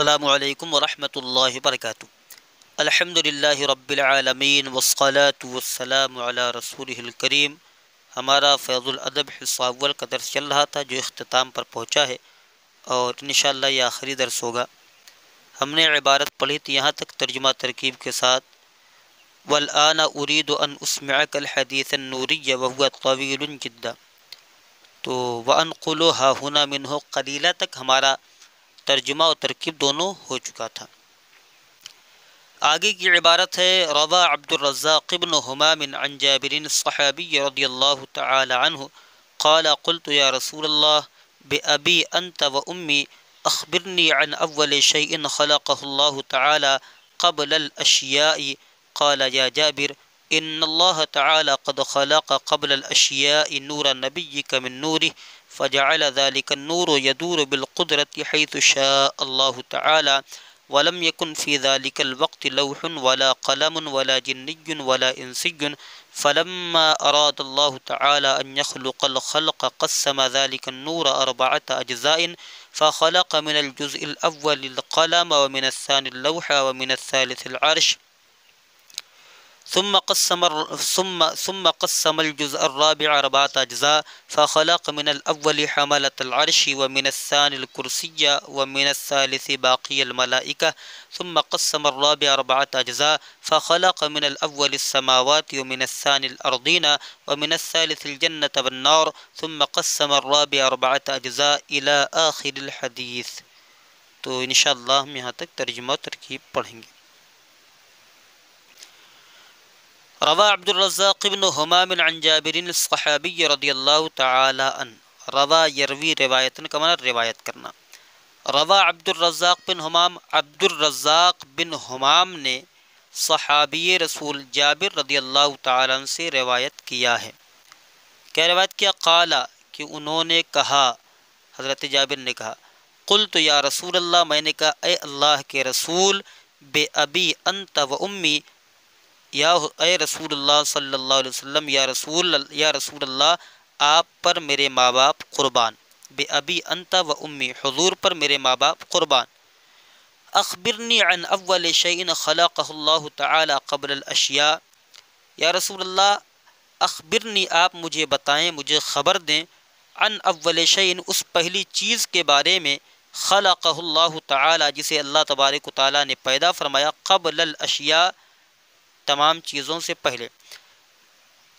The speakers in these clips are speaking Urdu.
السلام علیکم ورحمۃ اللہ وبرکاتہ۔ الحمد للہ رب العالمین والصلاة والسلام علی رسولہ الکریم۔ ہمارا فیض الادب حصہ اول کا درس چل رہا تھا جو اختتام پر پہنچا ہے، اور انشاءاللہ یہ آخری درس ہوگا۔ ہم نے عبارت پڑھی تھی یہاں تک ترجمہ ترکیب کے ساتھ، والآن اريد ان اسمعك الحديث النوری وهو طویل جدا، تو وانقلها هنا منه قلیلہ تک ہمارا ترجمہ و ترکیب دونوں ہو چکا تھا۔ آگے کی عبارت ہے روا عبد الرزاق بن حمام عن جابر الصحابی رضی اللہ تعالی عنہ قال قلت یا رسول اللہ بأبی انت و امی اخبرنی عن اول شیء خلقه اللہ تعالی قبل الاشیاء قال یا جابر ان اللہ تعالی قد خلق قبل الاشیاء نور نبیک من نوره فجعل ذلك النور يدور بالقدرة حيث شاء الله تعالى ولم يكن في ذلك الوقت لوح ولا قلم ولا جني ولا إنسي فلما أراد الله تعالى أن يخلق الخلق قسم ذلك النور 4 أجزاء فخلق من الجزء الأول القلم ومن الثاني اللوح ومن الثالث العرش ثم قسم الجزء الرابع 4 أجزاء فخلق من الأول حملة العرش ومن الثاني الكرسي ومن الثالث باقي الملائكة ثم قسم الرابع 4 أجزاء فخلق من الأول السماوات ومن الثاني الأرضين ومن الثالث الجنة والنار ثم قسم الرابع 4 أجزاء إلى آخر الحديث۔ تو انشاءاللہ ہم یہاں تک ترجمہ و ترکیب پڑھیں گے۔ روا عبد الرزاق بن حمام عن جابر الصحابی رضی اللہ تعالی عنہ۔ روا یروی روایتن کا معنی روایت کرنا۔ روا عبد الرزاق بن حمام، عبد الرزاق بن حمام نے صحابی رسول جابر رضی اللہ تعالی عنہ سے روایت کیا ہے۔ کیا روایت کیا؟ قالا کہ انہوں نے کہا، حضرت جابر نے کہا، قلت یا رسول اللہ، میں نے کہا اے اللہ کے رسول، بے ابی انت و امی، یا اے رسول اللہ صلی اللہ علیہ وسلم، یا رسول اللہ آپ پر میرے ماں باپ قربان، بے ابی انت و امی، حضور پر میرے ماں باپ قربان، اخبرنی عن اول شیء خلقہ اللہ تعالی قبل الاشیاء، یا رسول اللہ اخبرنی آپ مجھے بتائیں، مجھے خبر دیں، عن اول شیء اس پہلی چیز کے بارے میں، خلقہ اللہ تعالی جسے اللہ تبارک و تعالی نے پیدا فرمایا، قبل الاشیاء تمام چیزوں سے پہلے۔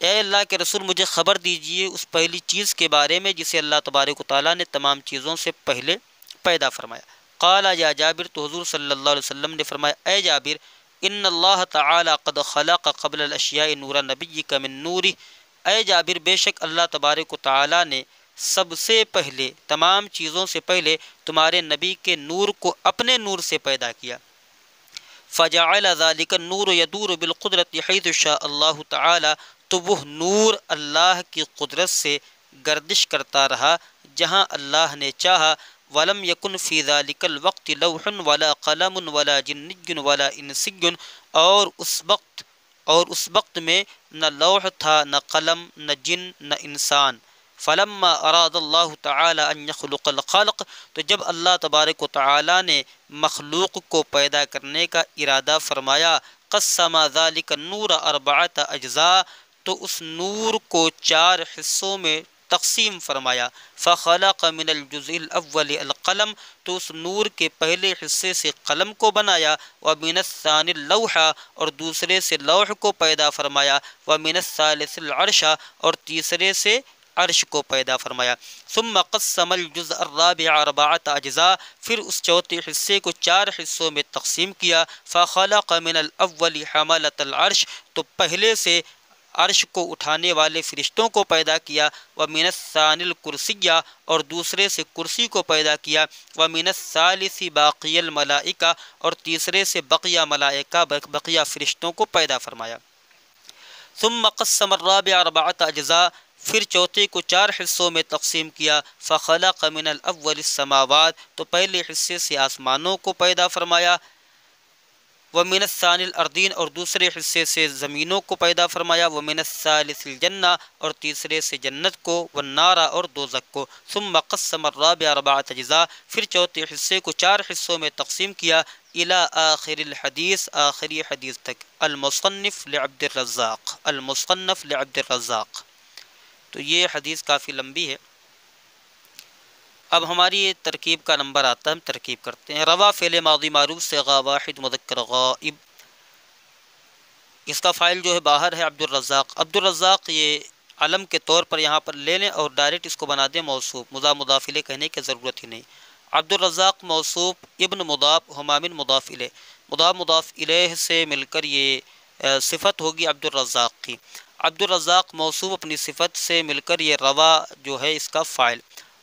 اے اللہ کے رسول مجھے خبر دیجئے اس پہلی چیز کے بارے میں جسے اللہ تبارک و تعالیٰ نے تمام چیزوں سے پہلے پیدا فرمایا۔ قال یا جابر، تو حضور صلی اللہ علیہ وسلم نے فرمایا اے جابر، ان اللہ تعالی قد خلق قبل الاشیاء نور نبیک من نوری، اے جابر بے شک اللہ تبارک و تعالیٰ نے سب سے پہلے، تمام چیزوں سے پہلے تمہارے نبی کے نور کو اپنے نور سے پیدا کیا۔ فجعل ذلك النور يدور بالقدرة حيث شاء اللہ تعالی، تو وہ نور اللہ کی قدرت سے گردش کرتا رہا جہاں اللہ نے چاہا۔ ولم يكن في ذلك الوقت لوح ولا قلم ولا جني ولا انسي، اور اس وقت میں نہ لوح تھا، نہ قلم، نہ جن، نہ انسان۔ فلما اراد اللہ تعالی ان يخلق الخلق، تو جب اللہ تبارک و تعالی نے مخلوق کو پیدا کرنے کا ارادہ فرمایا، قسم ذلك النور 4 اجزاء، تو اس نور کو 4 حصوں میں تقسیم فرمایا۔ فخلق من الجزء الاول القلم، تو اس نور کے پہلے حصے سے قلم کو بنایا، ومن الثانی اللوح، اور دوسرے سے لوح کو پیدا فرمایا، ومن الثالث العرش، اور تیسرے سے عرش کو پیدا فرمایا۔ ثم قسم الجزء الرابع 4 اجزاء، پھر اس چوتھے حصے کو 4 حصوں میں تقسیم کیا۔ فخلق من الاول حملة العرش، تو پہلے سے عرش کو اٹھانے والے فرشتوں کو پیدا کیا، ومن الثانی الکرسی، اور دوسرے سے کرسی کو پیدا کیا، ومن الثالث باقی الملائکہ، اور تیسرے سے بقیہ ملائکہ، بقیہ فرشتوں کو پیدا فرمایا۔ ثم قسم الرابع 4 اجزاء، پھر چوتھے کو 4 حصوں میں تقسیم کیا۔ فخلق من الاول السماوات، تو پہلے حصے سے آسمانوں کو پیدا فرمایا، ومن الثانی الارضین، اور دوسرے حصے سے زمینوں کو پیدا فرمایا، ومن الثالث الجنہ، اور تیسرے سے جنت کو، والنار، اور دوزخ کو، ثم قسم الرابع اربعۃ اجزاء، پھر چوتھے حصے کو 4 حصوں میں تقسیم کیا، الی آخر الحدیث، آخری حدیث تک، المصنف لعبد الرزاق، المصنف لعبد الرزاق۔ تو یہ حدیث کافی لمبی ہے۔ اب ہماری یہ ترکیب کا نمبر آتا ہے، ہم ترکیب کرتے ہیں۔ روا فعل ماضی معروف صیغہ واحد مذکر غائب، اس کا فاعل جو ہے باہر ہے عبد الرزاق۔ عبد الرزاق یہ علم کے طور پر یہاں پر لے لیں اور ڈائریکٹ اس کو بنا دیں موصوف، مضاف مضاف الیہ کہنے کی ضرورت ہی نہیں۔ عبد الرزاق موصوف، ابن مضاف، ہمام مضاف الیہ، مضاف مضاف الیہ سے مل کر یہ صفت ہوگی عبد الرزاق کی۔ عبد الرزاق موصوف اپنی صفت سے مل کر یہ روا جو ہے اس کا فاعل۔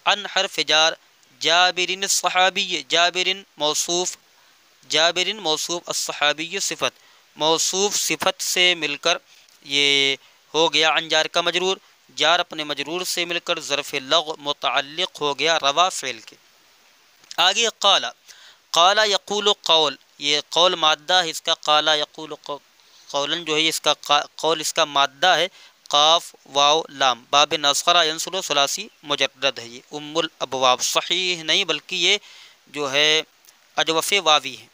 ان حرف جار، جابر الصحابی، جابر موصوف، جابر موصوف، الصحابی صفت، موصوف صفت سے مل کر یہ ہو گیا عن جار کا مجرور، جار اپنے مجرور سے مل کر ظرف لغو متعلق ہو گیا روا فعل کے۔ آگے قال، قال یقول قول، یہ قول مادہ ہے اس کا، قال یقول قولاً جو ہے اس کا قول اس کا مادہ ہے، قاف واو لام، باب ناصرہ ینصر ثلاثی مجرد ہے، یہ ام الابواب، صحیح نہیں بلکہ یہ جو ہے اجوف واوی ہے۔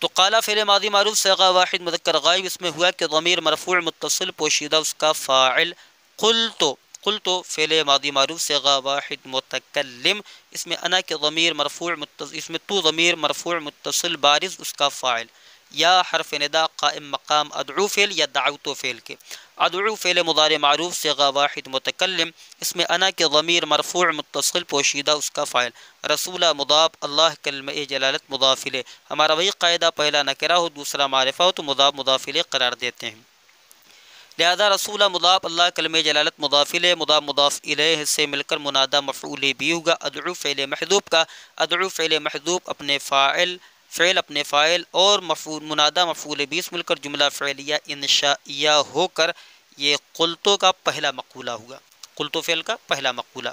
تو قال فعل ماضی معروف صیغہ واحد مذکر غائب، اس میں ہوا کہ ضمیر مرفوع متصل پوشیدہ اس کا فاعل، قلت فعل ماضی معروف صیغہ واحد متکلم، اس میں انا کے ضمیر مرفوع متصل، اس میں تو ضمیر مرفوع متصل بارز اس کا فاعل، یا حرف ندا قائم مقام ادعو فعل یا دعوت فعل کے، ادعو فعل مضارع معروف صیغہ واحد متکلم، اس میں انا کے ضمیر مرفوع متصل پوشیدہ اس کا فاعل، رسول مضاف، اللہ کلمہ جلالت مضاف الیہ، ہمارا وہی قاعدہ، پہلا نکرہ ہو دوسرا معرفہ ہو تو مضاف مضاف الیہ قرار دیتے ہیں، لہذا رسول مضاف، اللہ کلمہ جلالت مضاف الیہ، مضاف مضاف الیہ سے مل کر منادہ مفعول بھی ہوگا، ادعو فعل محذوف کا، ادعو فعل محذوف اپنے فاعل، فعل اپنے فاعل اور منادہ مفعول بھی مل کر جملہ فعلیہ انشائیہ ہو کر یہ قلتو کا پہلا مقولہ ہوگا، قلتو فعل کا پہلا مقولہ۔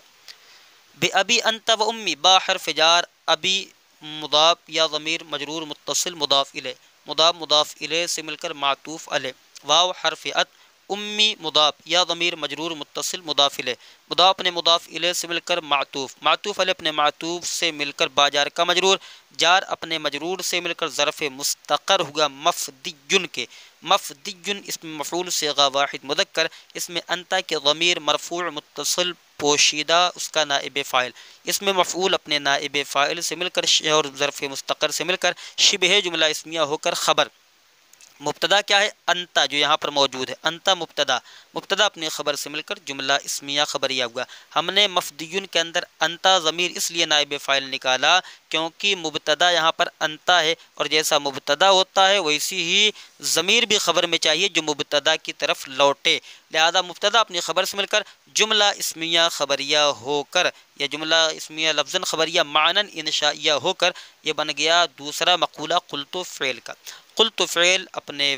بے ابی انت و امی، با حرف جار، ابی مضاف یا ضمیر مجرور متصل مضاف الیہ، مضاف مضاف الیہ سے مل کر معطوف علیہ، واو حرف عطف، امی مضاف یا ضمیر مجرور متصل مضاف الیہ، مضاف اپنے مضاف الیہ سے مل کر معطوف، معطوف علیہ اپنے معطوف سے مل کر باجار کا مجرور، جار اپنے مجرور سے مل کر ظرف مستقر ہوگا مفدی کے، مفدی اس میں مفعول صیغہ واحد مذکر، اس میں انتا کے ضمیر مرفوع متصل پوشیدہ اس کا نائب فاعل، اس میں مفعول اپنے نائب فاعل سے مل کر اور ظرف مستقر سے مل کر شبہ جملہ اسمیہ ہو کر خبر، مبتدا کیا ہے انتا جو یہاں پر موجود ہے، انتا مبتدا، مبتدا اپنی خبر سے مل کر جملہ اسمیہ خبریہ ہوا۔ ہم نے مفدیون کے اندر انتا ضمیر اس لیے نائب فاعل نکالا کیونکہ مبتدا یہاں پر انتا ہے، اور جیسا مبتدا ہوتا ہے ویسی ہی ضمیر بھی خبر میں چاہیے جو مبتدا کی طرف لوٹے، لہذا مبتدا اپنی خبر سے مل کر جملہ اسمیہ خبریہ ہو کر یا جملہ اسمیہ لفظاً خبریہ معناً انشائیہ ہو کر یہ بن گیا دوسرا مقولہ قلتو فعل کا۔ قلت فعل اپنے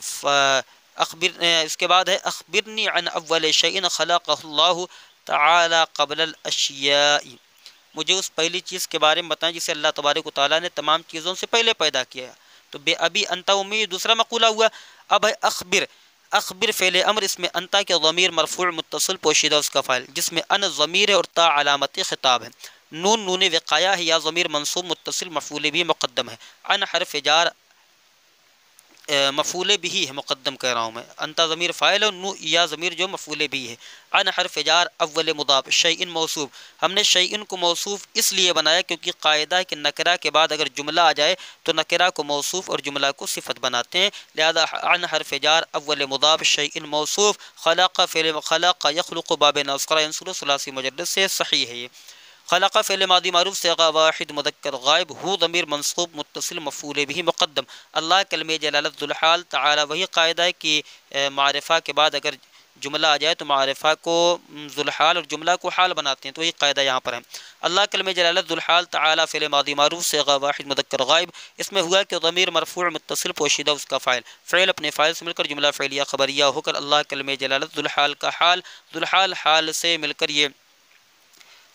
اس کے بعد ہے اخبرنی عن اول شیء خلقہ اللہ تعالی قبل الاشیاء، مجھے اس پہلی چیز کے بارے میں بتائیں جسے اللہ تبارک و تعالیٰ نے تمام چیزوں سے پہلے پیدا کیا ہے، تو بے ابی انتا امی دوسرا مقولہ ہوا۔ اب ہے اخبر، اخبر فعل امر، اس میں انتا کے ضمیر مرفوع متصل پوشیدہ اس کا فاعل، جس میں ان ضمیر ہے اور تا علامت خطاب ہے، نون نون وقایہ ہے، یا ضمیر منصوب متصل مفعول بھی مقدم ہے، ان حرف جار مفعول بھی ہے مقدم کہہ رہا ہوں میں، انتا ضمیر فاعل اور نو یا ضمیر جو مفعول بھی ہے، ان حرف جار اول مضاف شیء موصوف، ہم نے شیء کو موصوف اس لیے بنایا کیونکہ قاعدہ ہے کہ نکرہ کے بعد اگر جملہ آ جائے تو نکرہ کو موصوف اور جملہ کو صفت بناتے ہیں، لہذا ان حرف جار اول مضاف شیء موصوف، خلق فعل خلق یخلق باب ناصرہ ینصر ثلاثی مجرد سے صحیح ہے یہ۔ خلق فعل ماضی معروف صیغہ واحد مذکر غائب، ہو ضمیر منصوب متصل مفعول بھی مقدم، اللہ کلمہ جلالت ذو الحال تعالی، وہی قاعدہ ہے کہ معرفہ کے بعد اگر جملہ آ جائے تو معرفہ کو ذو الحال اور جملہ کو حال بناتے ہیں، تو وہی قاعدہ یہاں پر ہے۔ اللہ کلمہ جلالت ذو الحال تعالی فعل ماضی معروف صیغہ واحد مذکر غائب، اس میں ہوا کہ ضمیر مرفوع متصل پوشیدہ اس کا فاعل، فعل اپنے فاعل سے مل کر جملہ فعلیہ خبریہ ہو کر اللہ کلمہ جلالت ذو الحال کا حال، ذو الحال حال سے مل کر یہ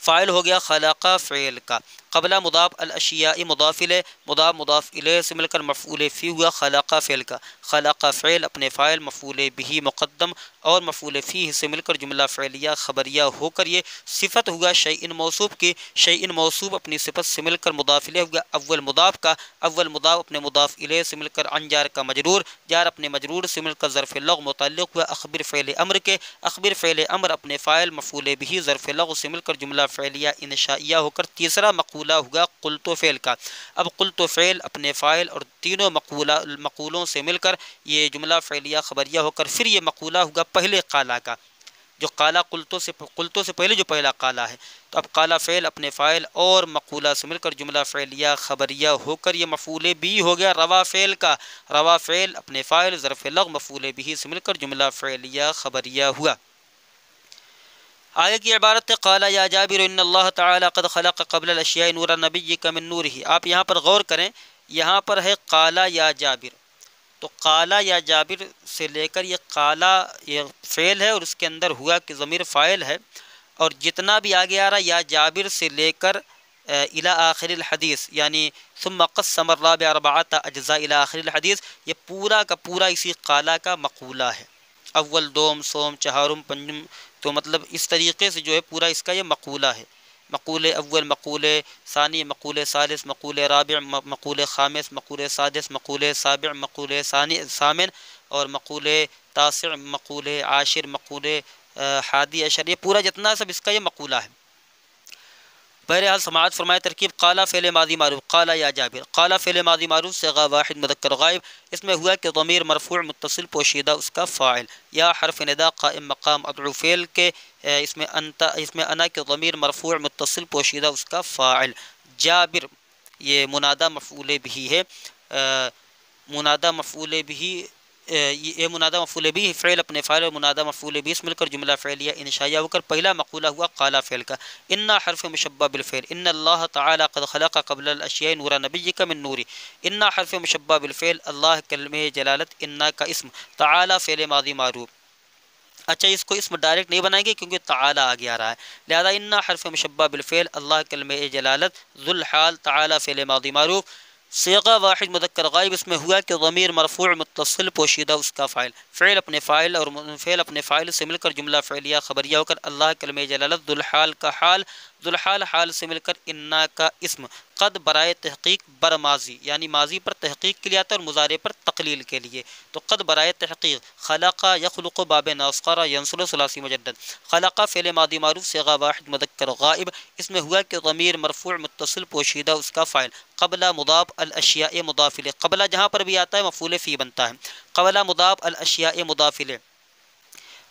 فاعل ہو گیا خلق فعل کا، قبلہ مضاف الاشیاء مضاف الیہ، مضاف مضاف الیہ سے مل کر مفعول فی ہوا خلق فعل کا، خلق فعل اپنے فاعل مفعول بھی مقدم اور مفعول فیہ سے مل کر جملہ فعلیہ خبریہ ہو کر یہ صفت ہوا شیء موصوف کی، شیء موصوف اپنی صفت سے مل کر مضاف الیہ ہوا اول مضاف کا، اول مضاف اپنے مضاف الیہ سے مل کر عن جار کا مجرور، جار اپنے مجرور سے مل کر ظرف لغو متعلق ہوا اخبر فعل امر کے، اخبر فعل امر اپنے فاعل مفعول بھی ظرف لغو سے مل کر جملہ فعلیہ انشائیہ ہو کر تیسرا مقولہ ہوا قلت فعل کا، اب قلت فعل اپنے فاعل اور تینوں مقولوں سے مل کر یہ جملہ فعلیہ خبریہ ہو کر پھر یہ مقولہ ہوگا پہلے قالا کا، جو قالا قلتوں سے پہلے جو پہلا قالا ہے، تو اب قالا فعل اپنے فاعل اور مقولہ سے مل کر جملہ فعلیہ خبریہ ہو کر یہ مفعول بھی ہو گیا روا فعل کا، روا فعل اپنے فاعل ظرف لغو مفعول بھی سے مل کر جملہ فعلیہ خبریہ ہوا۔ آگے کی عبارت ہے قال یا جابر ان اللہ تعالی قد خلق قبل الاشیاء نور نبیک من نورہ، آپ یہاں پر غور کریں، یہاں پر ہے قال یا جابر، تو قالا یا جابر سے لے کر یہ قالا یہ فعل ہے اور اس کے اندر ہوا کہ ضمیر فاعل ہے، اور جتنا بھی آگے آ رہا یا جابر سے لے کر الی آخر الحدیث یعنی ثم قسم الرابع اربعۃ اجزاء الی آخر الحدیث، یہ پورا کا پورا اسی قالا کا مقولہ ہے، اول دوم سوم چہارم پنجم، تو مطلب اس طریقے سے جو ہے پورا اس کا یہ مقولہ ہے، مقول اول، مقول ثانی، مقول ثالث، مقول رابع، مقول خامس، مقول سادس، مقول سابع، مقول ثامن اور مقول تاسع، مقول عاشر، مقول حادی عشر، یہ پورا جتنا سب اس کا یہ مقولہ ہے۔ بہرحال سماعت فرمائے ترکیب قالا فعل ماضی معروف، قالا یا جابر، قالا فعل ماضی معروف صیغہ واحد مذکر غائب، اس میں ہوا کہ ضمیر مرفوع متصل پوشیدہ اس کا فاعل، یا حرف ندا قائم مقام ادعو فعل کے اس میں انا کے ضمیر مرفوع متصل پوشیدہ اس کا فاعل، جابر یہ منادہ مفعول بھی ہے، منادہ مفعول بھی، یہ منادہ مفعول بھی فعل اپنے فاعل اور منادہ مفعول بھی مل کر جملہ فعلیہ انشائیہ ہو کر پہلا مقولہ ہوا قالا فعل کا، ان حرف مشبہ بالفعل، ان اللہ تعالی قد خلق قبل الاشیاء نور نبیک من نوری، ان حرف مشبہ بالفعل، اللہ کلمہ جلالت، ان کا اسم، تعالی فعل ماضی معروف، اچھا اس کو اسم ڈائریکٹ نہیں بنائیں گے کیونکہ تعالی آگے آ رہا ہے، لہذا ان حرف مشبہ بالفعل، اللہ کلمہ جلالت، ذو الحال تعالی فعل ماضی معروف، صیغہ واحد مذکر غائب، اس میں ہوا کہ ضمیر مرفوع متصل پوشیدہ اس کا فاعل، فعل اپنے فاعل اور فعل اپنے فاعل سے مل کر جملہ فعلیہ خبریہ ہو کر اللہ کلمہ جلالت، ذو الحال کا حال، ذو الحال حال سے مل کر انا کا اسم، قد برائے تحقیق بر ماضی یعنی ماضی پر تحقیق کے لیے آتا ہے اور مضارع پر تقلیل کے لیے، تو قد برائے تحقیق، خلق یخلق باب ناسخرا ینصل ثلاثی مجدد، خلق فعل ماضی معروف صیغہ واحد مذکر غائب، اس میں ہوا کہ ضمیر مرفوع متصل پوشیدہ اس کا فاعل، قبلہ مضاف الاشیاء مضاف الیہ، قبلہ جہاں پر بھی آتا ہے مفعول فی بنتا ہے، قبلہ مضاف الاشیاء مضاف الیہ،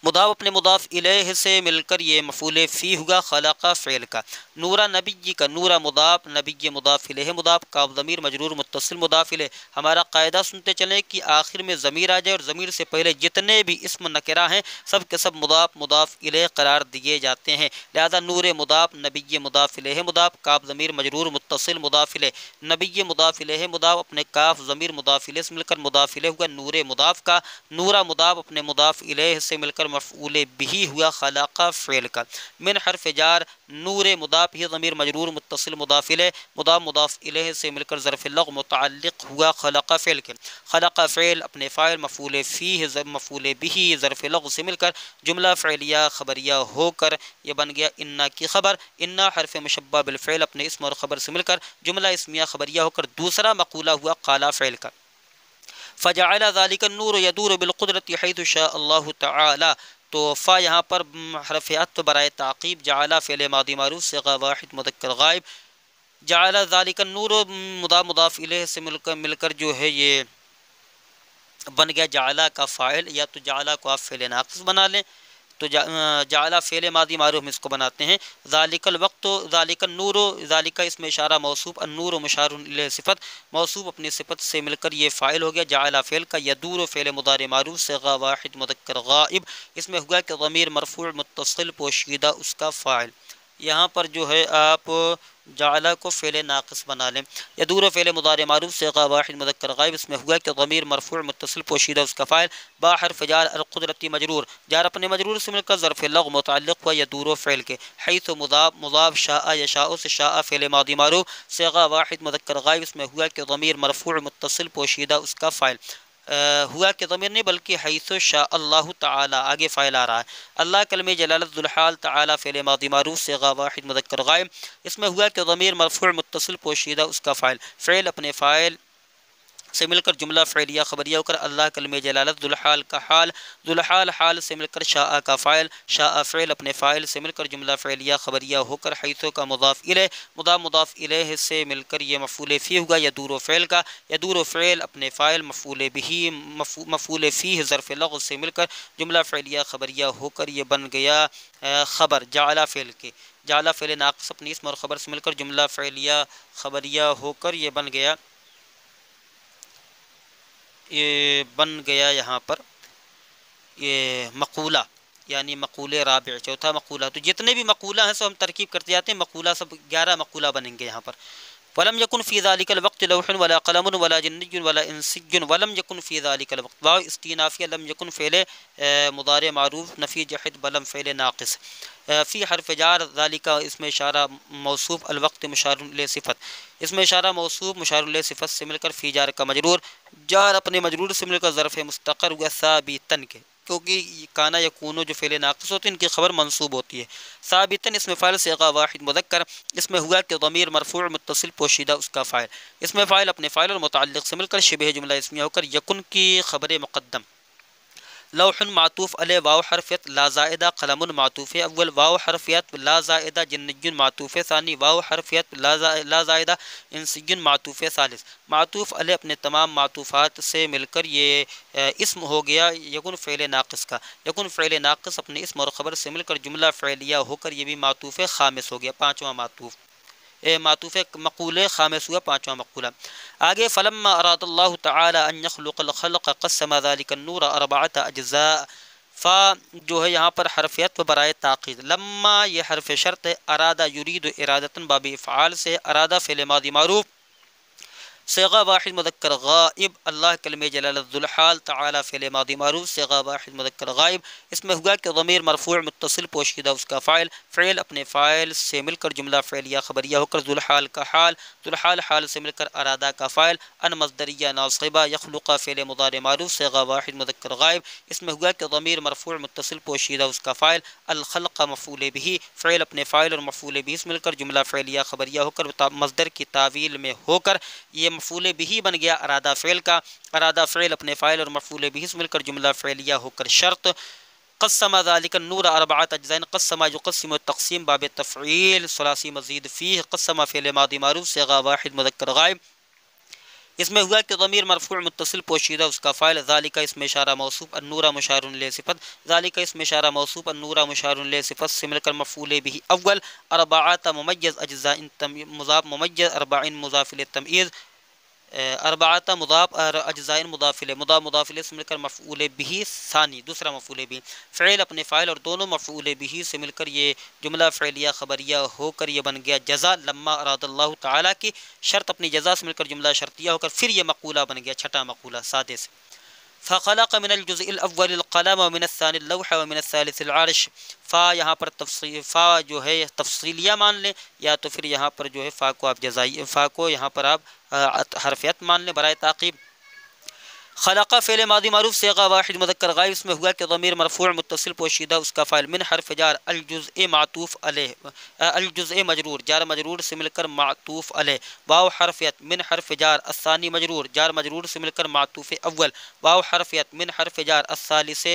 مضاف اپنے مضاف الیہ سے مل کر یہ مفعول فی ہوگا خلق فعل کا، نورا نبی کا، نورا مضاف، نبی مضاف الیہ مضاف، کاف ضمیر مجرور متصل مضاف الیہ، ہمارا قاعدہ سنتے چلیں کہ آخر میں ضمیر آ جائے اور ضمیر سے پہلے جتنے بھی اسم نکرہ ہیں سب کے سب مضاف مضاف الیہ قرار دیے جاتے ہیں، لہذا نور مضاف، نبی مضاف الیہ مضاف، کاف ضمیر مجرور متصل مضاف الیہ، نبی مضاف الیہ مضاف اپنے کاف ضمیر مضاف الیہ سے مل کر مضاف الیہ ہوگا نور مضاف کا، نورا مضاف اپنے مضاف الیہ سے مل کر مفعول بھی ہوا خلق فعل کا، من حرف جار، نور مضاف ہی ضمیر مجرور متصل مضاف الیہ، مضاف مضاف الیہ سے مل کر ظرف لغو متعلق ہوا خلق فعل کے، خلق فعل اپنے فاعل مفعول فیہ مفعول بھی ظرف لغو سے مل کر جملہ فعلیہ خبریہ ہو کر یہ بن گیا انا کی خبر، انا حرف مشبہ بالفعل اپنے اسم اور خبر سے مل کر جملہ اسمیہ خبریہ ہو کر دوسرا مقولہ ہوا قالا فعل کا، فجعل ذلك النور يدور بالقدرة حيث شاء اللہ تعالی، تو فا یہاں پر حرف عطف برائے تعقیب، جعل فعل ماضی معروف صیغہ واحد مذکر غائب، جعل ذلك النور مضاف مضاف الیہ سے مل کر جو ہے یہ بن گیا جعل کا فاعل، یا تو جعل کو آپ فعل ناقص بنا لیں تو جعل فعل ماضی معروف میں اس کو بناتے ہیں، ذالک الوقت، ذالک النور، ذالک اس میں اشارہ موصوف، النور مشار الیہ صفت، موصوف اپنی صفت سے مل کر یہ فاعل ہو گیا جعل فعل کا، یدور فعل مضارع معروف صیغہ واحد مذکر غائب، اس میں ہوا کہ ضمیر مرفوع متصل پوشیدہ اس کا فاعل، یہاں پر جو ہے آپ جعلہ کو فعل ناقص بنا لیں۔ یدور فعل مضارع معروف صیغہ واحد مذکر غائب، اس میں ہوا کہ ضمیر مرفوع متصل پوشیدہ اس کا فاعل با حرف جار القدرتی مجرور، جار اپنے مجرور سے مل کر ظرف لغو متعلق ہوا یدور فعل کے، حیث مضاف شاء یشاء سے شاء فعل ماضی معروف صیغہ واحد مذکر غائب، اس میں ہوا کہ ضمیر مرفوع متصل پوشیدہ اس کا فاعل ہوا کہ ضمیر نہیں بلکہ حیث شاء اللہ تعالی، آگے فاعل آ رہا ہے، اللہ کلمہ جلالت ذو الحال تعالی فعل ماضی معروف صیغہ واحد مذکر غائب، اس میں ہوا کہ ضمیر مرفوع متصل پوشیدہ اس کا فاعل، فعل اپنے فاعل سے مل کر جملہ فعلیہ خبریہ ہو کر اللہ کلمہ جلالت ذو الحال کا حال، ذو الحال حال سے مل کر شاء کا فاعل، شاء فعل اپنے فاعل سے مل کر جملہ فعلیہ خبریہ ہو کر حیث کا مضاف الیہ، مضاف الیہ سے مل کر یہ مفعول فیہ ہوگا یدور فعل کا، یدور فعل اپنے فاعل مفعول بہ مفعول فیہ ظرف لغو سے مل کر جملہ فعلیہ خبریہ ہو کر یہ بن گیا خبر جعل فعل کے، جعل فعل ناقص اپنی اسم اور خبر سے مل کر جملہ فعلیہ خبریہ ہو کر یہ بن گیا یہاں پر یہ مقولہ، یعنی مقول رابع، چوتھا مقولہ۔ تو جتنے بھی مقولہ ہیں سو ہم ترکیب کرتے جاتے ہیں، مقولہ سب 11 مقولہ بنیں گے یہاں پر۔ ولم یکن فی ذلک الوقت لوح ولا قلم ولا جنی ولا انسی، ولم یکن فی ذلک الوقت، واو استینافیہ، لم یکن فعل مضارع معروف، نفی جحد بلم فعل ناقص، فی حرف جار ذالک اس میں اشارہ موصوف، الوقت مشار الیہ صفت، اس میں اشارہ موصوف مشار الیہ صفت سے مل کر فی جار کا مجرور، جار اپنے مجرور سے مل کر ظرف مستقر ہوا ثابتن کے، کیونکہ کانا یکونو جو فعل ناقص ہوتے ہیں ان کی خبر منصوب ہوتی ہے، ثابتن اس میں فاعل صیغہ واحد مذکر، اس میں ہوا کہ ضمیر مرفوع متصل پوشیدہ اس کا فاعل، اس میں فاعل اپنے فاعل اور متعلق سے مل کر شبہ جملہ اسمیہ ہو کر یکن کی خبر مقدم، لوح معطوف علیہ واو حرفیت لا زائدہ، قلم معطوف اول واو حرفیت لا زائدہ، جنی معطوف ثانی واو حرفیت لا زائدہ، انسی معطوف ثالث، معطوف علیہ اپنے تمام معطوفات سے مل کر یہ اسم ہو گیا یکن فعل ناقص کا، یکن فعل ناقص اپنے اسم اور خبر سے مل کر جملہ فعلیہ ہو کر یہ بھی معطوف خامس ہو گیا، پانچواں معطوف معطوف مقول خامس ہوا، پانچواں مقولہ۔ آگے فلما اراد اللہ تعالی ان یخلق الخلق قسم ذلك النور اربعۃ اجزاء، فا جو ہے یہاں پر حرفیت و برائے تاکید، لما یہ حرف شرط ہے، ارادہ یرید ارادتن باب افعال سے، ارادہ فعل ماضی معروف صیغہ واحد مذکر غائب، اللہ کلمہ جلالت ذو الحال تعالی فعل ماضی معروف صیغہ واحد مذکر غائب، اس میں ہوا کہ ضمیر مرفوع متصل پوشیدہ اس کا فاعل، فعل اپنے فاعل سے مل کر جملہ فعلیہ خبریہ ہو کر ذو الحال کا حال، ذو الحال حال سے مل کر ارادہ کا فاعل، ان مصدریہ ناصبہ، یخلق فعل مضارع معروف صیغہ واحد مذکر غائب، اس میں ہوا کہ ضمیر مرفوع متصل پوشیدہ اس کا فاعل، الخلق مفعول به، فعل اپنے فاعل اور مفعول به سے مل کر جملہ فعلیہ خبریہ ہو کر مصدر کی تعویل میں ہو کر یہ مفعول به بن گیا ارادہ فعل کا، ارادہ فعل اپنے فاعل اور مفعول به سے مل کر جملہ فعلیہ ہو کر شرط، قسم ذلك النور اربعۃ اجزاء، قسم یقسم التقسیم باب تفعیل ثلاثی مزید فیہ، قسم فعل ماضی معروف صیغہ واحد مذکر غائب، اس میں ہوا کہ ضمیر مرفوع متصل پوشیدہ اس کا فاعل، ذالک اس میں اشارہ موصوف، النور مشار الیہ صفت، ذالک اس میں اشارہ موصوف، النور مشار الیہ صفت سے مل کر مفعول به اول، اربعۃ ممیز اجزاء مضاف ممیز، اربعین مضاف الیہ تمییز، اربعۃ مضاف اجزاء مضاف الیہ، مضاف الیہ سے مل کر مفعول به ثانی دوسرا مفعول به، فعل اپنے فاعل اور دونوں مفعول به سے مل کر یہ جملہ فعلیہ خبریہ ہو کر یہ بن گیا جزا، لما اراد اللہ تعالی کی شرط اپنی جزا سے مل کر جملہ شرطیہ ہو کر پھر یہ مقولہ بن گیا چھٹا مقولہ سادے سے، فخلق من الجزء الاول القلم ومن الثاني اللوح ومن الثالث العرش، فا یہاں پر فا جو ہے تفصیلیہ مان لیں، یا تو پھر یہاں پر جو ہے فا کو آپ جزائی، فا کو یہاں پر آپ حرفیت مان لیں برائے تعقیب، خلق فعل ماضی معروف صیغہ واحد مذکر غائب، اس میں ہوا کہ ضمیر مرفوع متصل پوشیدہ اس کا فاعل، من حرف جار الجزء معطوف علیہ، الجزء مجرور جار مجرور سے مل کر معطوف علیہ، واو حرفیت من حرف جار الثانی مجرور جار مجرور سے مل کر معطوف اول، واو حرفیت من حرف جار الثالث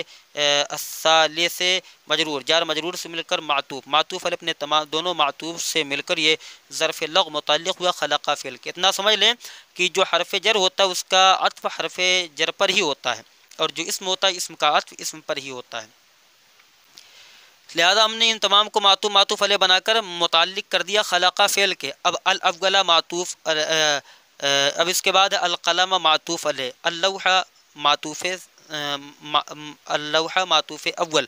مجرور جار مجرور سے مل کر معطوف، معطوف علیہ اپنے تمام دونوں معطوف سے مل کر یہ ظرف لغو متعلق ہوا خلق فعل کے، اتنا سمجھ لیں کہ جو حرف جر ہوتا ہے اس کا عطف حرف جر پر ہی ہوتا ہے، اور جو اسم ہوتا ہے اسم کا عطف اسم پر ہی ہوتا ہے، لہذا ہم نے ان تمام کو معطوف علیہ بنا کر متعلق کر دیا خلق فعل کے، اب الاول معطوف، اب اس کے بعد القلم معطوف علیہ، اللوح معطوف اول،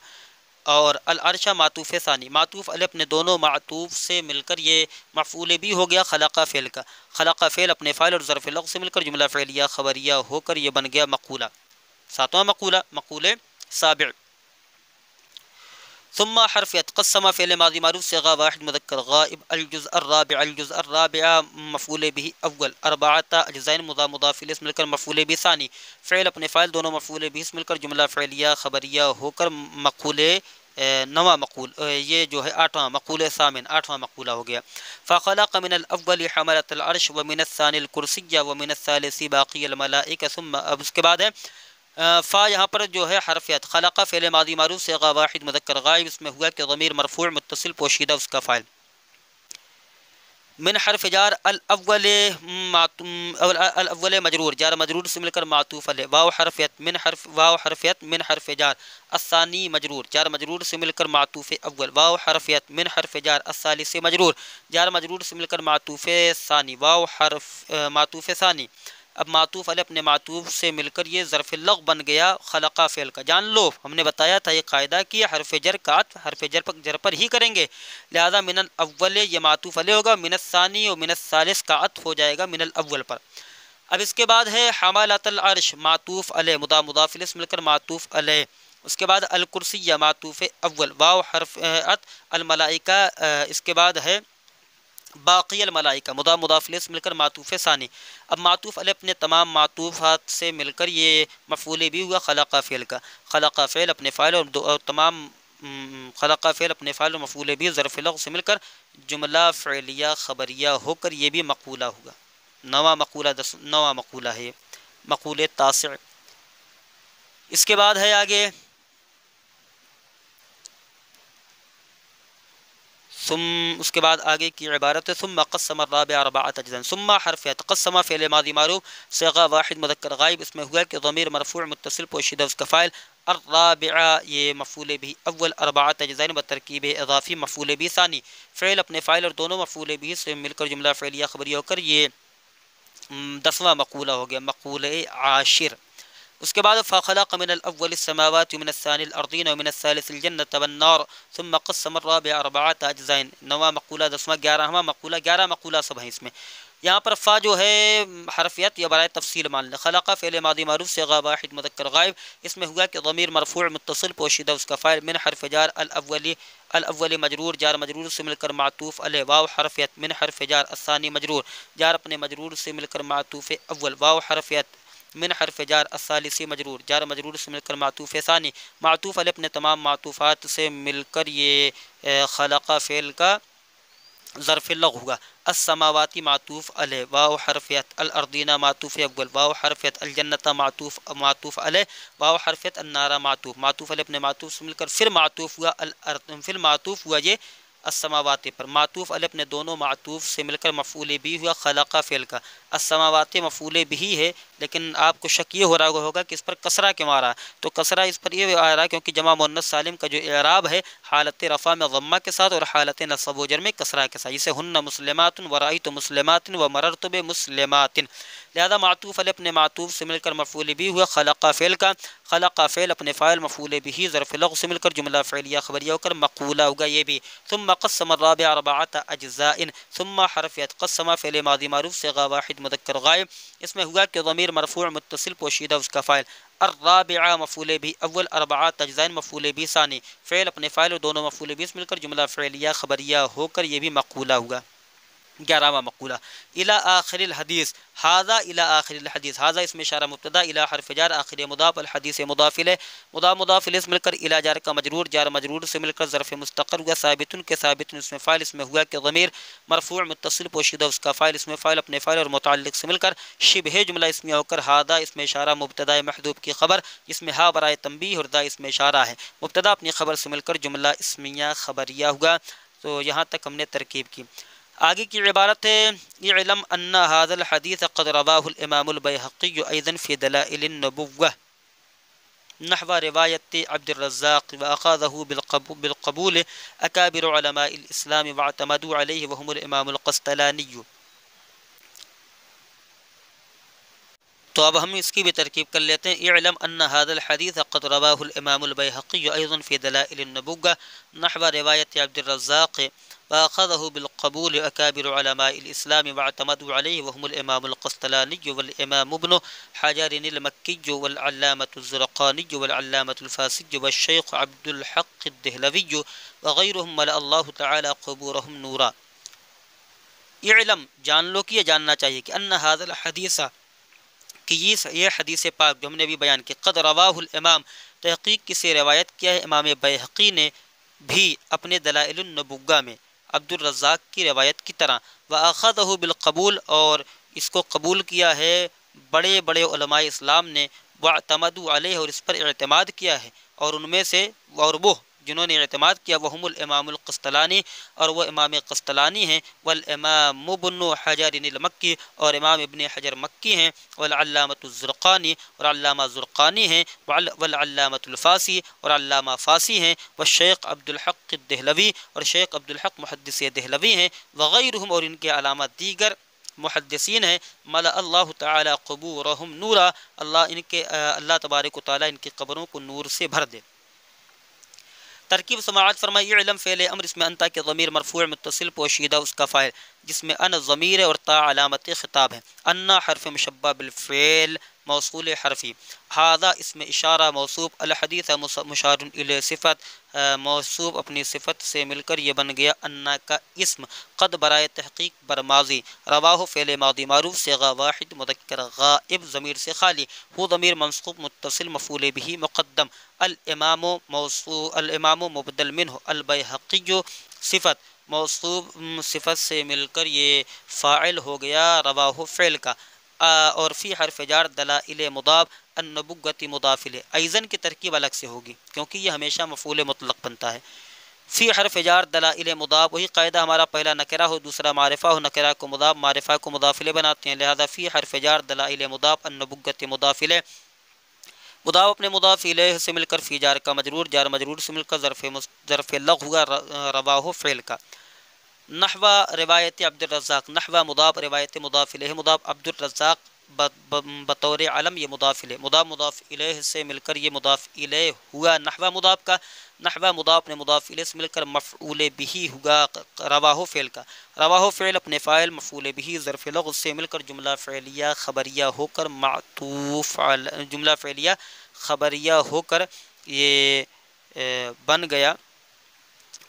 اور العرش معطوف ثانی، معطوف علیہ اپنے دونوں معطوف سے مل کر یہ مفعول بھی ہو گیا خلقہ فعل کا، خلقہ فعل اپنے فاعل اور ظرف لغو سے مل کر جملہ فعلیہ خبریہ ہو کر یہ بن گیا مقولہ، ساتواں مقولہ، مقول سابع۔ ثم حرفیت قسم فعل ماضی معروف صیغہ واحد مذکر غائب، الجزء الرابع، الجزء الرابع مفعول به اول، اربعۃ اجزاء مضاف الیہ مل کر مفعول به ثانی، فعل اپنے فاعل دونوں مفعول به مل کر جملہ فعلیہ خبریہ ہو کر مقول نواں مقول، یہ جو ہے آٹھواں مقول ثامن، آٹھواں مقولہ ہو گیا۔ فخلق من الاول حملۃ العرش ومن الثانی الکرسی ومن الثالث باقی الملائکہ، ثم اب اس کے بعد ہے فا، یہاں پر جو ہے حرفیت خلقہ فعل ماضی معروف صیغہ واحد مذکر غائب، اس میں ہوا کہ ضمیر مرفوع متصل پوشیدہ اس کا فاعل، من حرف جار الاول الاول مجرور، جار مجرور سے مل کر معطوف علیہ، واو حرفیت من حرف، واو حرفیت من حرف جار الثانی مجرور، جار مجرور سے مل کر معطوف اول، واو حرفیت من حرف جار الثالث مجرور، جار مجرور سے مل کر معطوف ثانی، واو حرف معطوف ثانی، اب معطوف علیہ اپنے معطوف سے مل کر یہ ظرف لغو بن گیا خلقہ فعل کا۔ جان لو ہم نے بتایا تھا یہ قاعدہ کہ حرف جر کا عطف حرف جر پر ہی کریں گے، لہذا من الاول یہ معطوف علیہ ہوگا، من الثانی و من الثالث کا عطف ہو جائے گا من الاول پر۔ اب اس کے بعد ہے حملۃ العرش معطوف علیہ مضاف الیہ مل کر معطوف علیہ، اس کے بعد الکرسی معطوف اول، واو حرف عطف الملائکہ، اس کے بعد ہے باقی الملائکہ مضاف الیہ مل کر معطوف ثانی۔ اب معطوف علیہ اپنے تمام معطوفات سے مل کر یہ مفعول بھی ہوا خلقہ فعل کا، خلقہ فعل اپنے فاعل اور تمام خلقہ فعل اپنے فاعل و مفعول بھی ظرف لغو سے مل کر جملہ فعلیہ خبریہ ہو کر یہ بھی مقولہ ہوگا، نواں مقولہ، نواں مقولہ ہے مقول تاسع۔ اس کے بعد ہے آگے اس کے بعد آگے کی عبارت ہے ثم قسم الرابع اربعۃ اجزاء، ثم حرفیت قسم فعل ماضی معروف صیغہ واحد مذکر غائب، اس میں ہوا کہ ضمیر مرفوع متصل پوشیدہ اس کا فاعل، الرابع یہ مفعول بھی اول، اربعۃ اجزاء بترکیب اضافی مفعول بھی ثانی، فعل اپنے فاعل اور دونوں مفعول بھی سے مل کر جملہ فعلیہ خبریہ ہو کر یہ 10واں مقولہ ہو گیا مقول عاشر۔ اس کے بعد فخلق من الاول السماوات ومن الثاني الارضين ومن الثالث الجنة والنار ثم قسم الرابع اربعۃ اجزاء، نواں مقولہ، 10واں، 11واں مقولہ، 11 مقولہ سب ہیں اس میں۔ یہاں پر فا جو ہے حرفیت یا برائے تفصیل مان لیں، خلقہ فعل ماضی معروف صیغہ واحد مذکر غائب، اس میں ہوا کہ ضمیر مرفوع متصل پوشیدہ اس کا فاعل، من حرف جار الاول مجرور، جار مجرور سے مل کر معطوف علیہ، واو حرفیت من حرف جار الثانی مجرور، جار اپنے مجرور سے مل کر معطوف اول، واو حرفیت من حرف جار الثالث مجرور، جار مجرور سے مل کر معطوف ثانی، معطوف علیہ اپنے تمام معطوفات سے مل کر یہ خلقہ فعل کا ظرف لغو ہوگا، السماواتی معطوف علیہ، واو حرفیت الارضین معطوف اول، واو حرفیت الجنت معطوف علیہ، واو حرفیت النار معطوف علیہ اپنے معطوف سے مل کر پھر معطوف ہوا پھر معطوف ہوا یہ السماوات پر، معطوف علیہ اپنے دونوں معطوف سے مل کر مفعول بھی ہوا خلقہ فعل کا، السماوات مفعول بھی ہے، لیکن آپ کو شک یہ ہو رہا ہوگا کہ اس پر کسرہ کیوں آ رہا ہے، تو کسرہ اس پر یہ آ رہا ہے کیونکہ جمع مؤنث سالم کا جو اعراب ہے حالت رفع میں ضمہ کے ساتھ اور حالت نصب و جر میں کسرہ کے ساتھ، جسے ہن مسلمات و رأیت مسلمات و مررت بمسلمات، لہذا معطوف علیہ اپنے معطوف سے مل کر مفعول بھی ہوا خلقہ فعل کا، خلقہ فعل اپنے فاعل مفعول بھی ظرف لغو سے مل کر جملہ فعلیہ خبریہ ہو کر مقولہ ہوگا یہ بھی۔ ثم قسم الرابع اربعۃ اجزاء، ثم حرفیت قسم فعل ماضی معروف صیغہ واحد مذکر غائب، اس میں ہوا کہ ضمیر مرفوع متصل پوشیدہ اس کا فاعل، الرابع مفعول بھی اول، اربعۃ اجزاء مفعول بھی ثانی، فعل اپنے فاعل اور دونوں مفعول بھی مل کر جملہ فعلیہ خبریہ ہو کر یہ بھی مقولہ ہوگا۔ 11واں مقولہ الی آخر الحدیث، ھذا الی آخر الحدیث، ھذا اس میں اشارہ مبتدا، الی حرف جار آخر مضاف، الحدیث مضاف الیہ، مضاف الیہ مل کر الی جار کا مجرور، جار مجرور سے مل کر ظرف مستقر ہوا ثابت کے ثابت، اس میں فاعل، اس میں ہوا کہ ضمیر مرفوع متصل پوشیدہ اس کا فاعل، اس میں فاعل اپنے فاعل اور متعلق سے مل کر شبہ جملہ اسمیہ ہو کر ھذا اس میں اشارہ مبتدا محذوف کی خبر، اس میں ہا برائے تنبیہ اور دا اس میں اشارہ ہے، مبتدا اپنی خبر سے مل کر جملہ اسمیہ خبریہ ہوگا۔ تو یہاں تک ہم نے ترکیب کی۔ آگے کی عبارت ہے اعلم ان هذا الحديث قد رواه الامام البيهقي ايضا في دلائل النبوة نحو روایت عبد الرزاق واخذه بالقبول اکابر علماء الاسلام واعتمدوا عليه وهم الامام القسطلاني۔ تو اب ہم اس کی بھی ترکیب کر لیتے ہیں۔ اعلم ان هذا الحديث قد رواه الامام البيهقي ايضا في دلائل النبوة نحو رواية عبد الرزاق واخذه بالقبول اكابر علماء الاسلام واعتمدوا عليه وهم الامام القسطلاني والامام ابن حجر المكي والعلامة الزرقاني والعلامة الفاسي والشيخ عبد الحق الدهلوي وغيرهم ملأ الله تعالى قبورهم نورا۔ اعلم جان لو کہ یہ جاننا چاہیے کہ ان هذا الحديث کہ یہ حدیث پاک جو ہم نے بھی بیان کی، قد رواہ الامام تحقیق کسی روایت کیا ہے امام بیہقی نے بھی اپنے دلائل النبوہ میں عبد الرزاق کی روایت کی طرح، وَأَخَذَهُ بالقبول اور اس کو قبول کیا ہے بڑے بڑے علماء اسلام نے، وَاعْتَمَدُوا عَلَيْهِ اور اس پر اعتماد کیا ہے، اور ان میں سے اور وہ جنہوں نے اعتماد کیا وہم الامام القسطلانی اور وہ امام قسطلانی ہیں، والامام ابن حجر المکی اور امام ابن حجر مکی ہیں، والعلامۃ الزرقانی اور علامہ زرقانی ہیں، والعلامۃ الفاسی اور علامہ فاسی ہیں، والشیخ عبد الحق الدہلوی اور شیخ عبد الحق محدث دہلوی ہیں، وغیرہم اور ان کے علامات دیگر محدثین ہیں، ملأ اللہ تعالی قبورہم نورا اللہ تبارک و تعالی ان کی قبروں کو نور سے بھر دے۔ ترکیب سماعت فرمائی علم فعل امر، اس میں انتا کے ضمیر مرفوع متصل پوشیدہ اس کا فاعل جس میں ان ضمیر ہے اور تا علامت خطاب ہے، انا حرف مشبہ بالفعل موصول حرفی، ھذا اسم اشارہ موصوف، الحدیث مشار الی صفت موصوف اپنی صفت سے مل کر یہ بن گیا انا کا اسم، قد برائے تحقیق برماضی، رواہ فعل ماضی معروف صیغہ واحد مذکر غائب ضمیر سے خالی، ہو ضمیر منصوب متصل مفعول به مقدم، الامام مبدل منہ، البیہقی صفت موصوف صفت سے مل کر یہ فاعل ہو گیا رواہ فعل کا، اور فی حرف جار دلائل مضاف النبوۃ مضاف الیہ، ایضاً کی ترکیب الگ سے ہوگی کیونکہ یہ ہمیشہ مفعول مطلق بنتا ہے۔ فی حرف جار دلائل مضاف، وہی قاعدہ ہمارا پہلا نکرہ ہو دوسرا معرفہ ہو، نکرہ کو مضاف معرفہ کو مضاف الیہ بناتے ہیں، لہذا فی حرف جار دلائل مضاف النبوۃ مضاف الیہ، مضاف اپنے مضاف الیہ سے مل کر فی جار کا مجرور، جار مجرور سے مل کر ظرف لغو ہوا رواہ فعل کا۔ نحو روایت عبد الرزاق، نحو مضاف روایت مضاف الیہ، مضاف عبد الرزاق بطور علم یہ مضاف الیہ، مضاف الیہ سے مل کر یہ مضاف الیہ ہوا نحو مضاف کا، نحو مضاف نے مضاف الیہ سے مل کر مفعول به ہوا رواہ فعل کا، رواہ فعل اپنے فاعل مفعول به ظرف لغو سے مل کر جملہ فعلیہ خبریہ ہو کر معطوف جملہ فعلیہ خبریہ ہو کر یہ بن گیا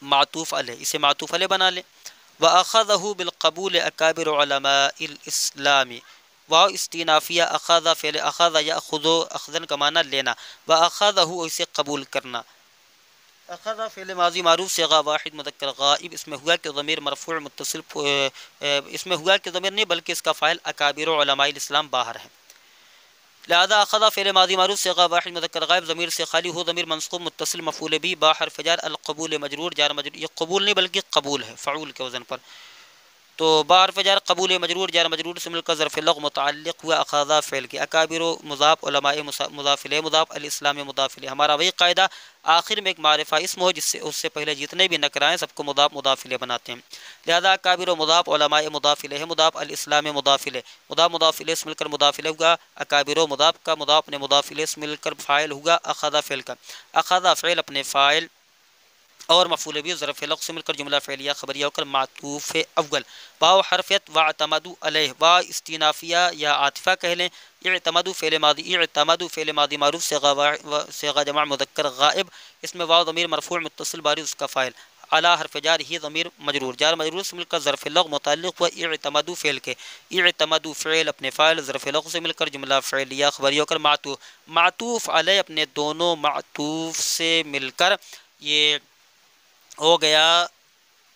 معطوف علیہ، اسے معطوف علیہ بنا لیں۔ وَأَخَذَهُ بِالْقَبُولِ أَكَابِرُ عُلَمَاءِ الْإِسْلَامِ، واو استینافیہ، اخذ فعل اخذ یاخذ اخذن کا معنی لینا، وَأَخَذَهُ اسے قبول کرنا، اخذ فعل ماضی معروف صیغہ واحد مذکر غائب، اس میں ہوا کہ ضمیر مرفوع متصل اس میں ہوا کہ ضمیر نہیں بلکہ اس کا فاعل اکابر علماء الاسلام باہر ہے، لہذا اخذ فعل ماضی معروف صیغہ واحد مذکر غائب ضمیر سے خالی ہو، ضمیر منصوب متصل مفعول به با حرف جار، القبول مجرور جار مجرور، یہ قبول نہیں بلکہ قبول ہے فعول کے وزن پر، تو با حرف جار قبول مجرور جار مجرور سے مل کر ظرف لغو متعلق ہوا اخذ فعل کے، اکابر مضاف علماء مضاف الیہ مضاف الاسلام مضاف الیہ، ہمارا وہی قاعدہ آخر میں ایک معرفہ اسم ہو جس سے اس سے پہلے جتنے بھی نکرائیں سب کو مضاف الیہ بناتے ہیں، لہذا اکابر مضاف علماء مضاف الیہ مضاف الاسلام مضاف الیہ، مضاف الیہ سے مل کر مضاف الیہ ہوگا، اکابر مضاف کا مضاف نے مضاف الیہ سے مل کر فاعل ہوگا اخذ فعل کا، اخذ فعل اپنے فاعل اور مفعول به ظرف لغو سے مل کر جملہ فعلیہ خبریہ ہو کر معطوف اول، واو حرفیت واعتمدوا علیہ، وا استینافیہ یا عاطفہ کہہ لیں، اعتمدوا فعل ماضی، اعتمدوا فعل ماضی معروف صیغہ جمع مذکر غائب، اس میں واو ضمیر مرفوع متصل بارز اس کا فاعل، اعلی حرف جار ہی ضمیر مجرور جار مجرور سے مل کر ظرف لغو متعلق ہوا اعتمدوا فعل کے، اعتمدوا فعل اپنے فاعل ظرف لغو سے مل کر جملہ فعلیہ خبریہ ہو کر معطوف علیہ اپنے دونوں معطوف سے مل کر یہ ہو گیا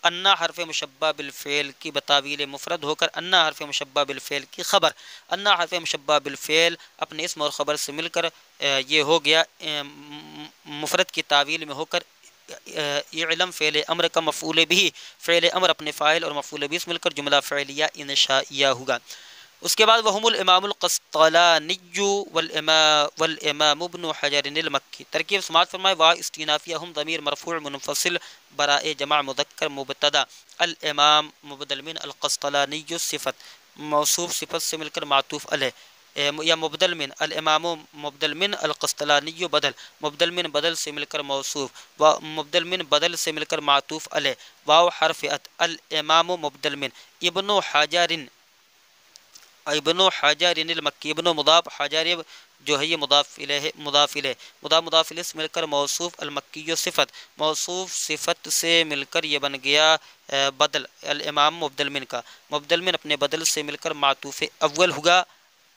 انا حرف مشبہ بالفعل کی بتاویل مفرد ہو کر انا حرف مشبہ بالفعل کی خبر، انا حرف مشبہ بالفعل اپنے اسم اور خبر سے مل کر یہ ہو گیا مفرد کی تعویل میں ہو کر علم فعل امر کا مفعول به، فعل امر اپنے فاعل اور مفعول به سے مل کر جملہ فعلیہ انشائیہ ہوگا۔ اس کے بعد وہم الامام القسطلانی والامام ابن حجر المکی، ترکیب سماعت فرمائے وا استینافیہ ہم ضمیر مرفوع منفصل برائے جمع مذکر مبتدا، الامام مبدل من القسطلانی صفت موصوف صفت سے مل کر معطوف علیہ، یا مبدل من، الامام مبدل من، القسطلانی بدل، مبدل من بدل سے مل کر موصوف، و مبدل من بدل سے مل کر معطوف علیہ، واو حرف عطف، الامام مبدل من، ابن حجر، ابن حجر المکی، ابن مضاف، حجر جو ہے یہ مضاف الیہ، مضاف الیہ، مضاف الیہ سے مل کر موصوف، المکی صفت، موصوف صفت سے مل کر یہ بن گیا بدل، الامام مبدل من کا، مبدل من اپنے بدل سے مل کر معطوف اول ہوگا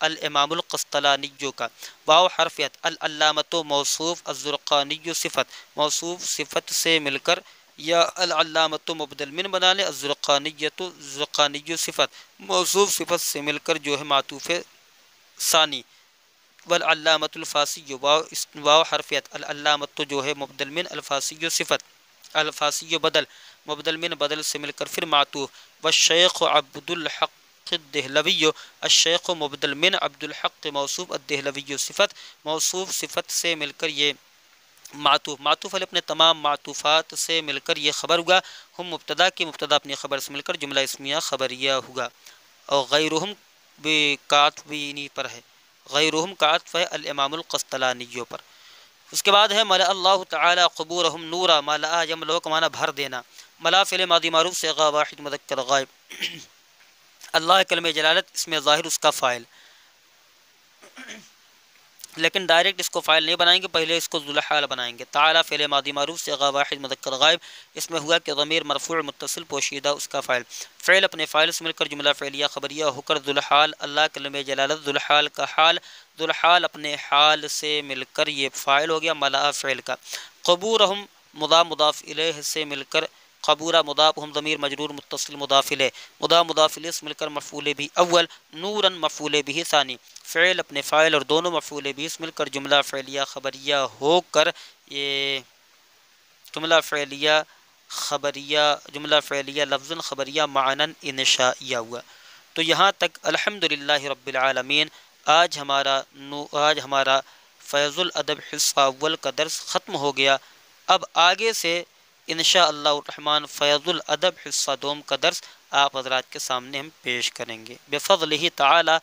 الامام القسطلانی کا، واو حرف عطف، العلامۃ موصوف، الزرقانی صفت، موصوف صفت سے مل کر یا العلامۃ مبدل من بنا لیں، الزرقانیۃ، زرقانی صفت، موصوف صفت سے مل کر جو ہے معطوف ثانی، والعلامۃ الفاسی، واو حرف عطف، العلامۃ جو ہے مبدل من، الفاسی صفت، الفاسی بدل، مبدل من بدل سے مل کر پھر معطوف، والشیخ عبد الحق الدہلوی، الشیخ مبدل من عبد الحق موصوف، الدہلوی صفت، موصوف صفت سے مل کر یہ معطوف، معطوف علیہ اپنے تمام معطوفات سے مل کر یہ خبر ہوگا، ہم مبتدا کی مبتدا اپنی خبر سے مل کر جملہ اسمیہ خبریہ ہوگا، اور غیرہم کاتبینی پر ہے، غیرہم کا عطف ہے الامام القسطلانیوں پر۔ اس کے بعد ہے ملا اللہ تعالی قبورہم نورا، ملا یملؤ کا معنی بھر دینا، ملا فعل ماضی معروف سے غا واحد مذکر غائب، اللہ کلمہ جلالت اس میں ظاہر اس کا فاعل، لیکن ڈائریکٹ اس کو فاعل نہیں بنائیں گے، پہلے اس کو ذو الحال بنائیں گے، تعالی فعل ماضی معروف سے غا واحد مذکر غائب، اس میں ہوا کہ ضمیر مرفوع متصل پوشیدہ اس کا فاعل، فعل اپنے فاعل سے مل کر جملہ فعلیہ خبریہ ہو کر ذو الحال، اللہ کلمہ جلالت ذو الحال کا حال، ذو الحال اپنے حال سے مل کر یہ فاعل ہو گیا ملا فعل کا، قبورہم مضاف مضاف الیہ سے مل کر قبورہ مضاف، ہم ضمیر مجرور متصل مضاف الیہ، مضاف الیہ سے مل کر مفعول بھی اول، نوراً مفعول بھی ثانی، فعل اپنے فاعل اور دونوں مفعول بھی مل کر جملہ فعلیہ خبریہ ہو کر یہ جملہ فعلیہ خبریہ، جملہ فعلیہ لفظ خبریہ معنن انشائیہ ہوا۔ تو یہاں تک الحمدللہ رب العالمین آج ہمارا فیض الادب حصہ اول کا درس ختم ہو گیا۔ اب آگے سے انشاءاللہ الرحمن فیض الادب حصہ دوم کا درس آپ حضرات کے سامنے ہم پیش کریں گے بفضلہ تعالی۔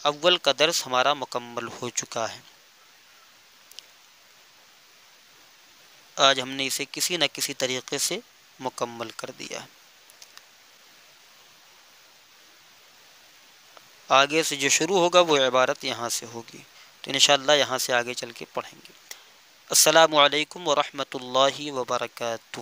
اول کا درس ہمارا مکمل ہو چکا ہے، آج ہم نے اسے کسی نہ کسی طریقے سے مکمل کر دیا ہے۔ آگے سے جو شروع ہوگا وہ عبارت یہاں سے ہوگی، تو انشاءاللہ یہاں سے آگے چل کے پڑھیں گے۔ السلام علیکم ورحمۃ اللہ وبرکاتہ۔